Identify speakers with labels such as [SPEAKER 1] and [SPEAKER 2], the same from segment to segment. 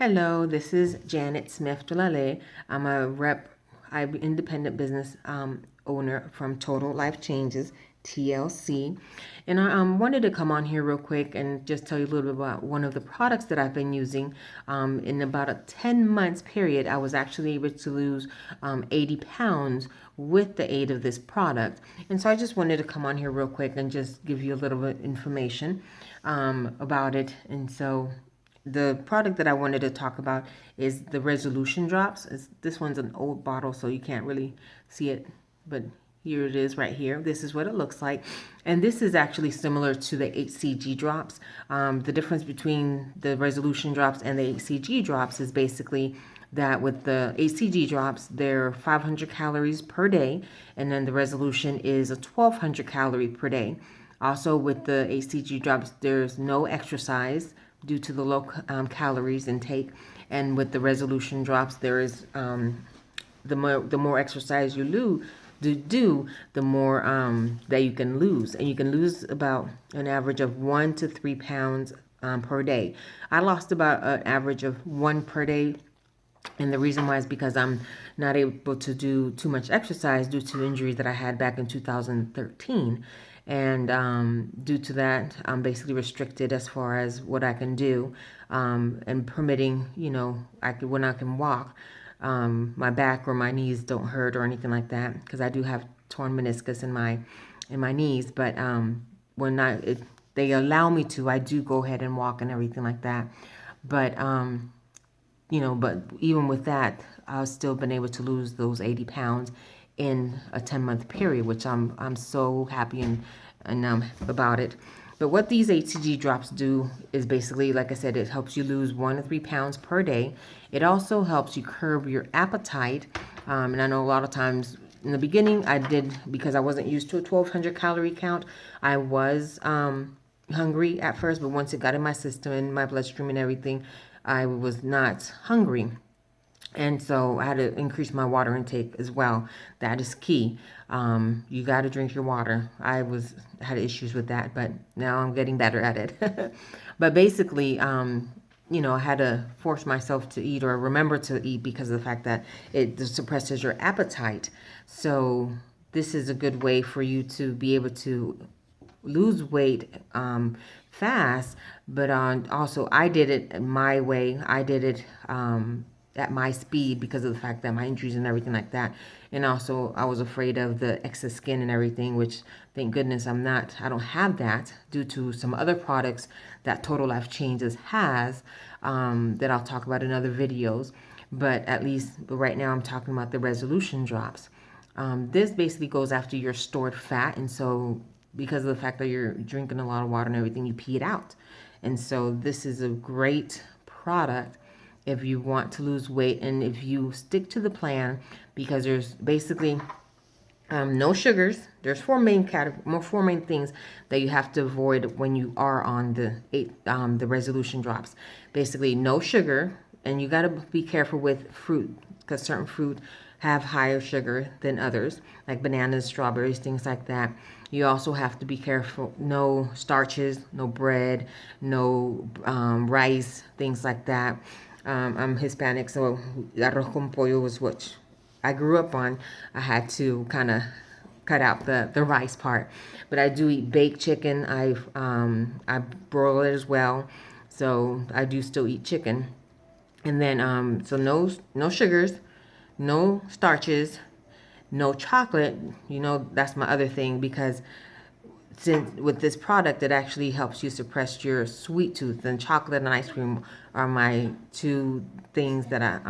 [SPEAKER 1] Hello, this is Janet Smith Delale. I'm independent business owner from Total Life Changes TLC. And I wanted to come on here real quick and just tell you a little bit about one of the products that I've been using. In about a 10 months period, I was actually able to lose 80 pounds with the aid of this product. And so I just wanted to come on here real quick and just give you a little bit of information about it. And so the product that I wanted to talk about is the resolution drops. This one's an old bottle, so you can't really see it, but here it is right here. This is what it looks like. And this is actually similar to the HCG drops. The difference between the resolution drops and the HCG drops is basically that with the HCG drops, they're 500 calories per day, and then the resolution is a 1200 calorie per day. Also, with the HCG drops, there's no exercise due to the low calories intake, and with the resolution drops, there is the more exercise you do, the more that you can lose, and you can lose about an average of 1 to 3 pounds per day. I lost about an average of 1 per day. And the reason why is because I'm not able to do too much exercise due to injuries that I had back in 2013. And due to that, I'm basically restricted as far as what I can do, and permitting, when I can walk, my back or my knees don't hurt or anything like that, because I do have torn meniscus in my knees. But when they allow me to, I do go ahead and walk and everything like that. But but even with that, I've still been able to lose those 80 pounds in a 10-month period, which I'm so happy and about it. But what these HCG drops do is basically, like I said, it helps you lose 1 to 3 pounds per day. It also helps you curb your appetite. And I know a lot of times in the beginning I did, because I wasn't used to a 1200 calorie count, I was hungry at first, but once it got in my system and my bloodstream and everything, I was not hungry. And so I had to increase my water intake as well. That is key. You got to drink your water. Had issues with that, but now I'm getting better at it. But basically, I had to force myself to eat or remember to eat because of the fact that it suppresses your appetite. So this is a good way for you to be able to lose weight fast, but also I did it my way. I did it at my speed because of the fact that my injuries and everything like that. And also I was afraid of the excess skin and everything, which thank goodness I don't have that due to some other products that Total Life Changes has, that I'll talk about in other videos. But at least right now I'm talking about the resolution drops. This basically goes after your stored fat, and so because of the fact that you're drinking a lot of water and everything, you pee it out. And so this is a great product if you want to lose weight and if you stick to the plan, because there's basically no sugars. There's four main things that you have to avoid when you are on the resolution drops. Basically, no sugar, and you got to be careful with fruit, because certain fruit have higher sugar than others, like bananas, strawberries, things like that. You also have to be careful. No starches, no bread, no rice, things like that. I'm Hispanic, so arroz con pollo was what I grew up on. I had to kind of cut out the rice part, but I do eat baked chicken. I broil it as well, so I do still eat chicken. And then so no sugars, no starches, no chocolate. That's my other thing, because since with this product, it actually helps you suppress your sweet tooth, and chocolate and ice cream are my two things that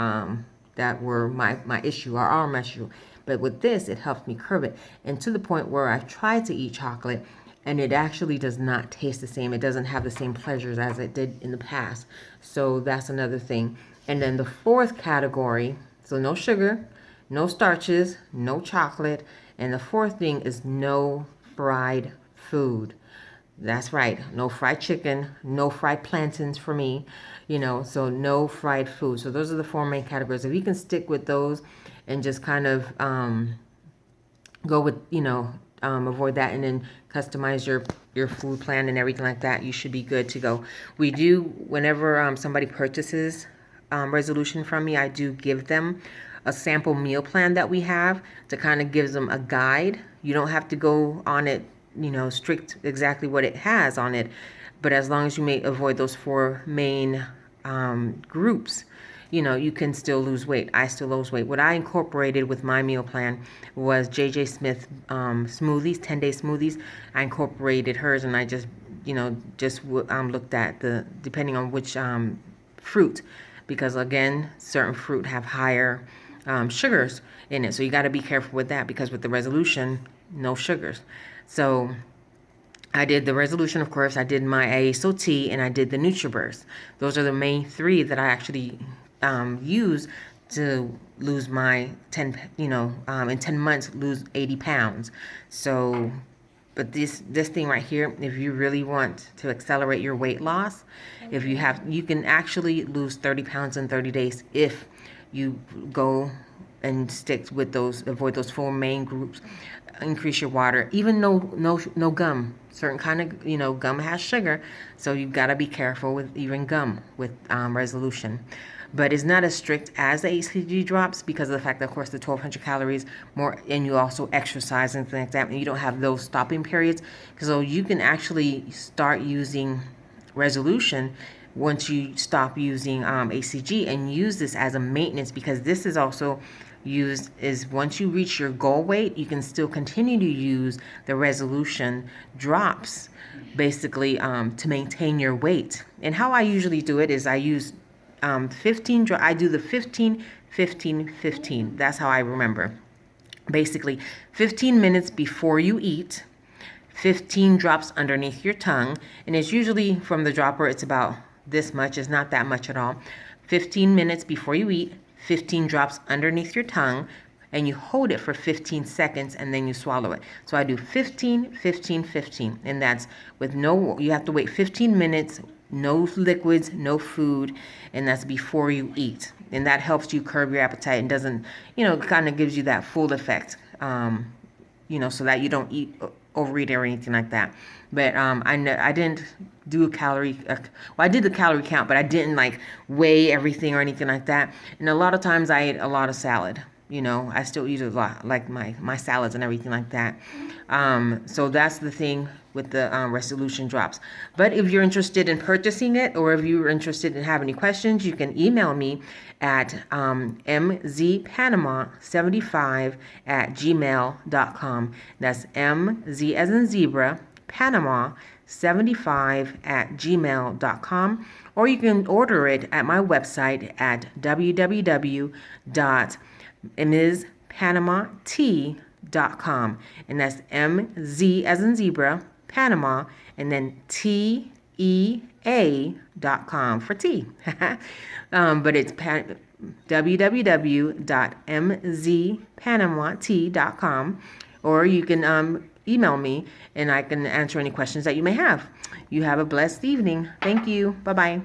[SPEAKER 1] were my issue, or are my issue. But with this, it helps me curb it, and to the point where I've tried to eat chocolate, and it actually does not taste the same. It doesn't have the same pleasures as it did in the past. So that's another thing. And then the fourth category, so no sugar, no starches, no chocolate, and the fourth thing is no fried food. That's right, no fried chicken, no fried plantains for me, so no fried food. So those are the four main categories. If you can stick with those and just kind of go with, avoid that, and then customize your food plan and everything like that, you should be good to go. We do, whenever somebody purchases resolution from me, I do give them a sample meal plan that we have to kind of gives them a guide. You don't have to go on it, strict exactly what it has on it, but as long as you may avoid those four main groups, you can still lose weight. I still lose weight. What I incorporated with my meal plan was JJ Smith smoothies, 10-day smoothies. I incorporated hers, and I just, looked at depending on which fruit, because again, certain fruit have higher sugars in it. So you got to be careful with that, because with the resolution, no sugars. So I did the resolution, of course. I did my ASOT, and I did the NutriBurst. Those are the main three that I actually use to lose my in 10 months, lose 80 pounds. So, but this thing right here, if you really want to accelerate your weight loss, you can actually lose 30 pounds in 30 days if you go and stick with avoid those four main groups, increase your water, even no gum. Certain kind of, gum has sugar, so you've got to be careful with even gum with resolution. But it's not as strict as the HCG drops, because of the fact that, of course, the 1,200 calories more, and you also exercise and things like that, and you don't have those stopping periods. So you can actually start using resolution once you stop using HCG, and use this as a maintenance, because this is also used is once you reach your goal weight, you can still continue to use the resolution drops, basically to maintain your weight. And how I usually do it is I use 15 I do the 15 15 15. That's how I remember. Basically 15 minutes before you eat, 15 drops underneath your tongue, and it's usually from the dropper, it's about this much. It's not that much at all. 15 minutes before you eat, 15 drops underneath your tongue, and you hold it for 15 seconds, and then you swallow it. So I do 15 15 15, and that's with you have to wait 15 minutes, no liquids, no food, and that's before you eat. And that helps you curb your appetite and doesn't, kind of gives you that full effect, so that you don't overeat or anything like that. But I didn't do a calorie, I did the calorie count, but I didn't weigh everything or anything like that. And a lot of times I ate a lot of salad. I still eat a lot, like my salads and everything like that. So that's the thing with the resolution drops. But if you're interested in purchasing it, or if you're interested in having any questions, you can email me at mzpanama75@gmail.com. That's MZ as in zebra, Panama75@gmail.com. Or you can order it at my website at www.mzpanamat.com. And that's MZ as in zebra, Panama, and then TEA.com for tea. But it's www.mzpanamat.com, or you can email me, and I can answer any questions that you may have. You have a blessed evening. Thank you. Bye-bye.